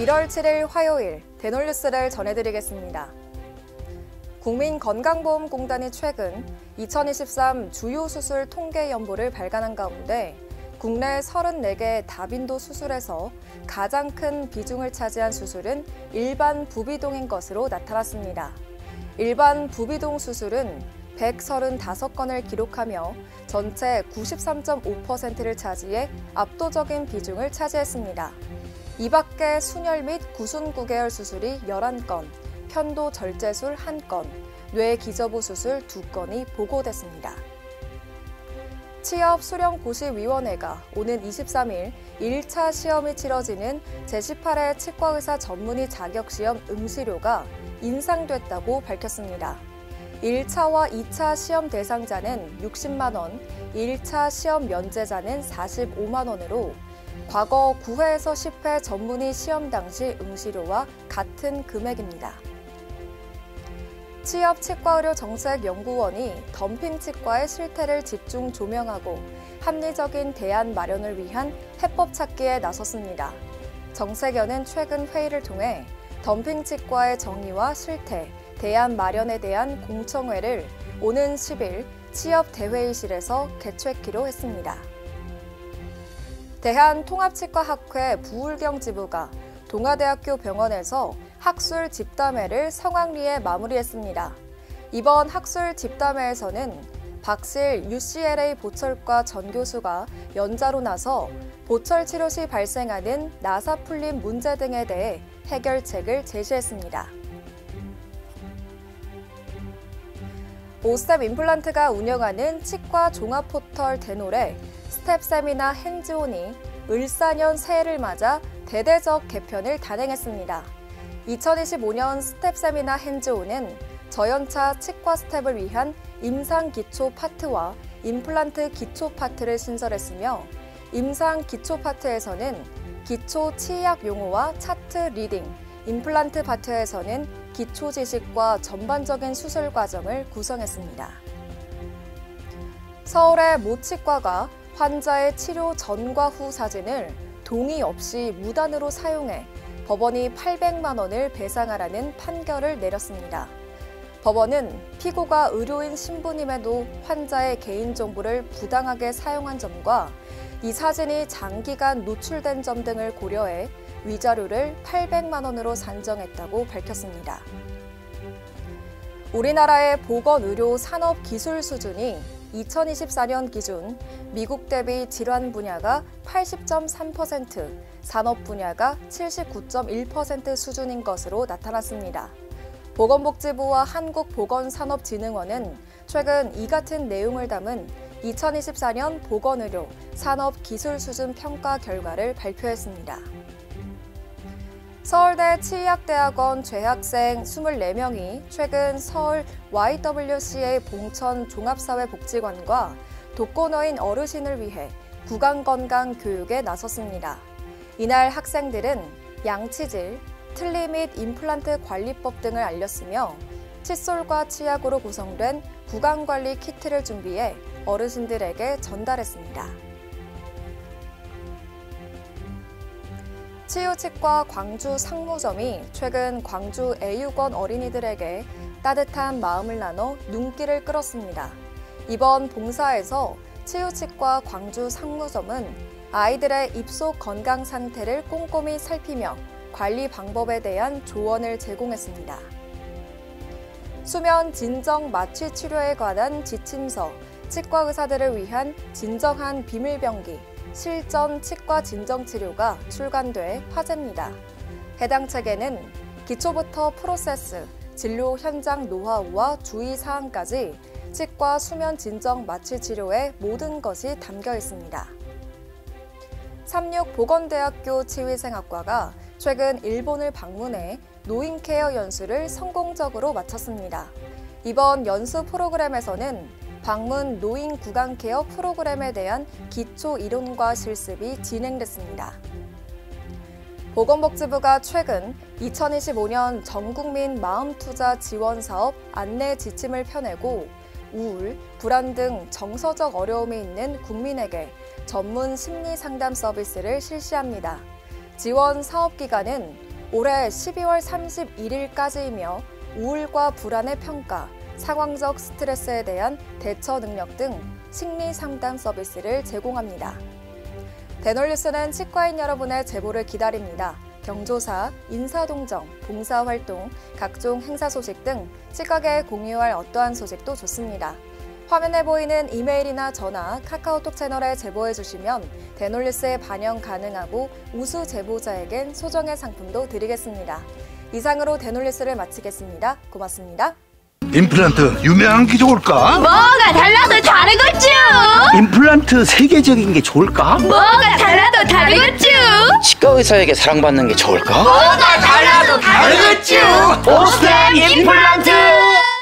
1월 7일 화요일 대놀뉴스를 전해드리겠습니다. 국민건강보험공단이 최근 2023 주요 수술 통계 연보를 발간한 가운데 국내 34개 다빈도 수술에서 가장 큰 비중을 차지한 수술은 일반 부비동인 것으로 나타났습니다. 일반 부비동 수술은 135건을 기록하며 전체 93.5%를 차지해 압도적인 비중을 차지했습니다. 이 밖에 순혈 및 구순구개열 수술이 11건, 편도 절제술 1건, 뇌기저부 수술 2건이 보고됐습니다. 취업수령고시위원회가 오는 23일 1차 시험이 치러지는 제18회 치과의사 전문의 자격시험 응시료가 인상됐다고 밝혔습니다. 1차와 2차 시험 대상자는 60만 원, 1차 시험 면제자는 45만 원으로 과거 9회에서 10회 전문의 시험 당시 응시료와 같은 금액입니다. 취업치과의료정책연구원이 덤핑치과의 실태를 집중 조명하고 합리적인 대안 마련을 위한 해법 찾기에 나섰습니다. 정책연은 최근 회의를 통해 덤핑치과의 정의와 실태, 대안 마련에 대한 공청회를 오는 10일 취업대회의실에서 개최키로 했습니다. 대한통합치과학회 부울경 지부가 동아대학교 병원에서 학술 집담회를 성황리에 마무리했습니다. 이번 학술 집담회에서는 박실 UCLA 보철과 전 교수가 연자로 나서 보철 치료 시 발생하는 나사풀림 문제 등에 대해 해결책을 제시했습니다. 오스텝 임플란트가 운영하는 치과 종합포털 대놀의 스텝세미나 핸즈온이 을사년 새해를 맞아 대대적 개편을 단행했습니다. 2025년 스텝세미나 핸즈온은 저연차 치과 스텝을 위한 임상 기초 파트와 임플란트 기초 파트를 신설했으며 임상 기초 파트에서는 기초 치의학 용어와 차트 리딩, 임플란트 파트에서는 기초 지식과 전반적인 수술 과정을 구성했습니다. 서울의 모 치과가 환자의 치료 전과 후 사진을 동의 없이 무단으로 사용해 법원이 800만 원을 배상하라는 판결을 내렸습니다. 법원은 피고가 의료인 신분임에도 환자의 개인정보를 부당하게 사용한 점과 이 사진이 장기간 노출된 점 등을 고려해 위자료를 800만 원으로 산정했다고 밝혔습니다. 우리나라의 보건의료 산업 기술 수준이 2024년 기준 미국 대비 질환 분야가 80.3%, 산업 분야가 79.1% 수준인 것으로 나타났습니다. 보건복지부와 한국보건산업진흥원은 최근 이 같은 내용을 담은 2024년 보건의료 산업 기술 수준 평가 결과를 발표했습니다. 서울대 치의학대학원 재학생 24명이 최근 서울 YWCA 봉천 종합사회복지관과 독거노인 어르신을 위해 구강건강 교육에 나섰습니다. 이날 학생들은 양치질, 틀니 및 임플란트 관리법 등을 알렸으며 칫솔과 치약으로 구성된 구강관리 키트를 준비해 어르신들에게 전달했습니다. 치유치과 광주 상무점이 최근 광주 애육원 어린이들에게 따뜻한 마음을 나눠 눈길을 끌었습니다. 이번 봉사에서 치유치과 광주 상무점은 아이들의 입속 건강 상태를 꼼꼼히 살피며 관리 방법에 대한 조언을 제공했습니다. 수면 진정 마취 치료에 관한 지침서, 치과 의사들을 위한 진정한 비밀병기, 실전 치과 진정 치료가 출간돼 화제입니다. 해당 책에는 기초부터 프로세스, 진료 현장 노하우와 주의사항까지 치과 수면 진정 마취 치료의 모든 것이 담겨 있습니다. 삼육보건대학교 치위생학과가 최근 일본을 방문해 노인케어 연수를 성공적으로 마쳤습니다. 이번 연수 프로그램에서는 방문 노인 구강 케어 프로그램에 대한 기초 이론과 실습이 진행됐습니다. 보건복지부가 최근 2025년 전국민 마음투자 지원 사업 안내 지침을 펴내고 우울, 불안 등 정서적 어려움이 있는 국민에게 전문 심리 상담 서비스를 실시합니다. 지원 사업 기간은 올해 12월 31일까지이며 우울과 불안의 평가, 상황적 스트레스에 대한 대처 능력 등 심리 상담 서비스를 제공합니다. 대놀뉴스는 치과인 여러분의 제보를 기다립니다. 경조사, 인사동정, 봉사활동, 각종 행사 소식 등 치과계에 공유할 어떠한 소식도 좋습니다. 화면에 보이는 이메일이나 전화, 카카오톡 채널에 제보해 주시면 대놀뉴스에 반영 가능하고 우수 제보자에겐 소정의 상품도 드리겠습니다. 이상으로 대놀뉴스를 마치겠습니다. 고맙습니다. 임플란트 유명한 게 좋을까? 뭐가 달라도 다르겠죠. 임플란트 세계적인 게 좋을까? 뭐가 달라도 다르겠죠. 치과 의사에게 사랑받는 게 좋을까? 뭐가 달라도 다르겠죠. 오스템 임플란트.